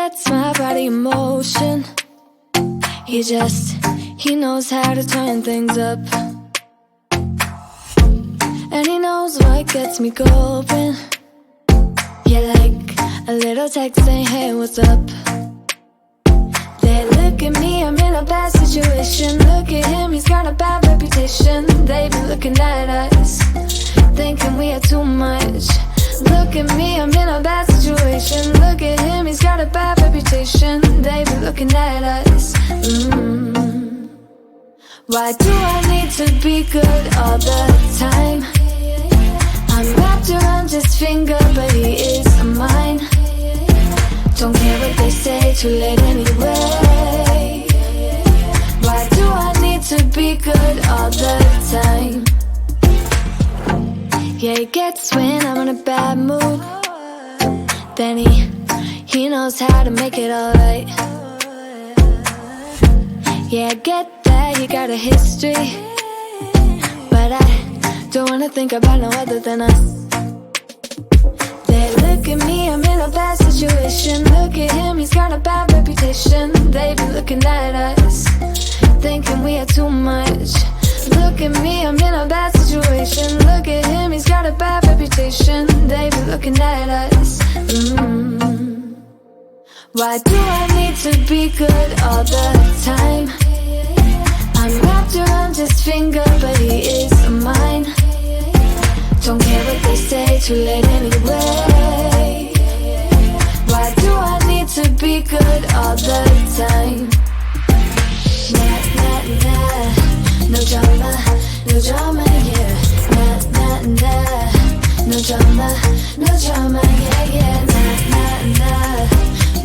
sets my body in motion. He knows how to turn things up. And he knows what gets me going. Yeah, like a little text saying, hey, what's up? They look at me, I'm in a bad situation. Look at him, he's got a bad reputation. They be looking at us, thinking we are too much. Look at me, I'm in a bad situation. Look at him, he's got a bad reputation. They be looking at us. Why do I need to be good all the time? I'm wrapped around his finger, but he is mine. Don't care what they say, too late anyway. Why do I need to be good all the time? Yeah, he gets when I'm in a bad mood. Then he knows how to make it alright. Yeah, I get that he got a history, but I don't wanna think about no other than us. They look at me, I'm in a bad situation. Look at him, he's got a bad reputation. They be looking at us, thinking we are too much. Look at me, I'm in a bad situation. Look at him, he's got a bad reputation. They be looking at us. Why do I need to be good all the time? I'm wrapped around his finger, but he is mine. Don't care what they say, too late anyway. Why do I need to be good all the time? Nah, nah, nah, no drama, yeah. Nah, nah, nah, no drama, yeah. Nah, nah, nah,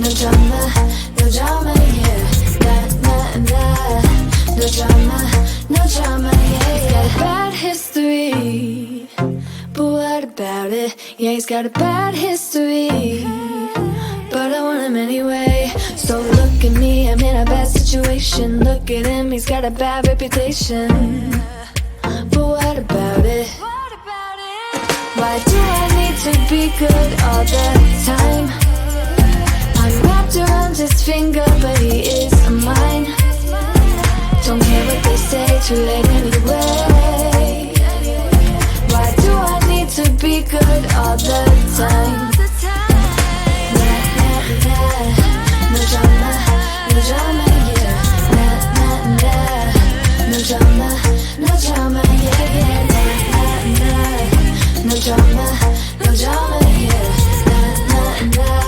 no drama, yeah. Nah, nah, nah, no drama, yeah. He's got a bad history, but what about it? Yeah, he's got a bad history, but I want him anyway. So look at me, I'm in a bad situation. Look at him, he's got a bad reputation, but what about it? Why do I need to be good all the time? I'm wrapped around his finger, but he is mine. Don't care what they say, too late anyway. Why do I need to be good all the time? Nah, nah, nah, no drama, yeah. Nah, nah, nah, no drama, yeah. Nah, nah, nah, no drama, yeah. Nah, nah, nah,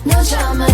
no drama.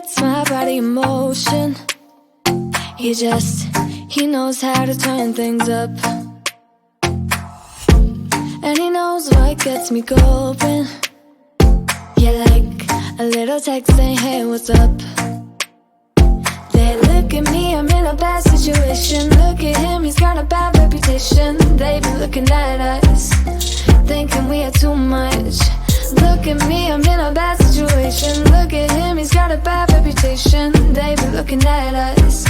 gets my body in motion. He knows how to turn things up. And he knows what gets me going. Yeah, like a little text saying, hey, what's up? They look at me, I'm in a bad situation. Look at him, he's got a bad reputation. They be looking at us, thinking we are too much. Look at me, I'm in a bad situation. Look at him, he's got a bad reputation. They be looking at us.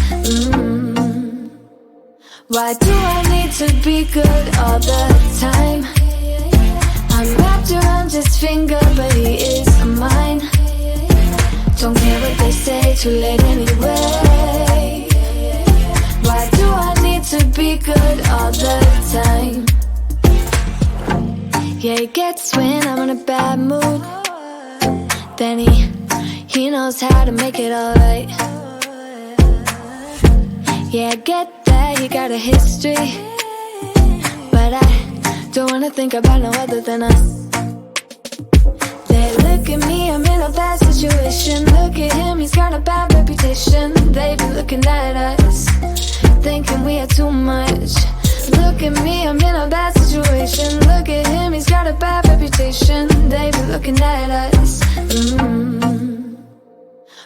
Why do I need to be good all the time? I'm wrapped around his finger, but he is mine. Don't care what they say, too late anyway. Why do I need to be good all the time? Yeah, he gets when I'm in a bad mood. Then he knows how to make it alright. Yeah, I get that you got a history, but I don't wanna think about no other than us. They look at me, I'm in a bad situation. Look at him, he's got a bad reputation. They be looking at us, thinking we are too much. Look at me, I'm in a bad situation. Look at him, he's got a bad reputation. They be looking at us.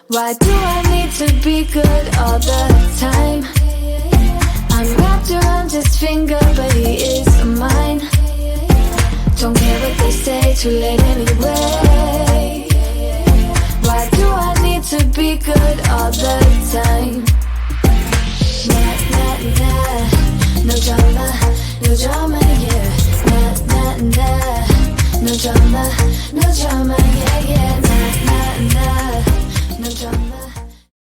Why do I need to be good all the time? I'm wrapped around his finger, but he is mine. Don't care what they say, too late anyway. Why do I need to be good all the time? Nah, nah, nah. No drama, no drama, yeah. Nah, nah, nah. No drama, yeah, yeah. Nah, nah, nah. No drama.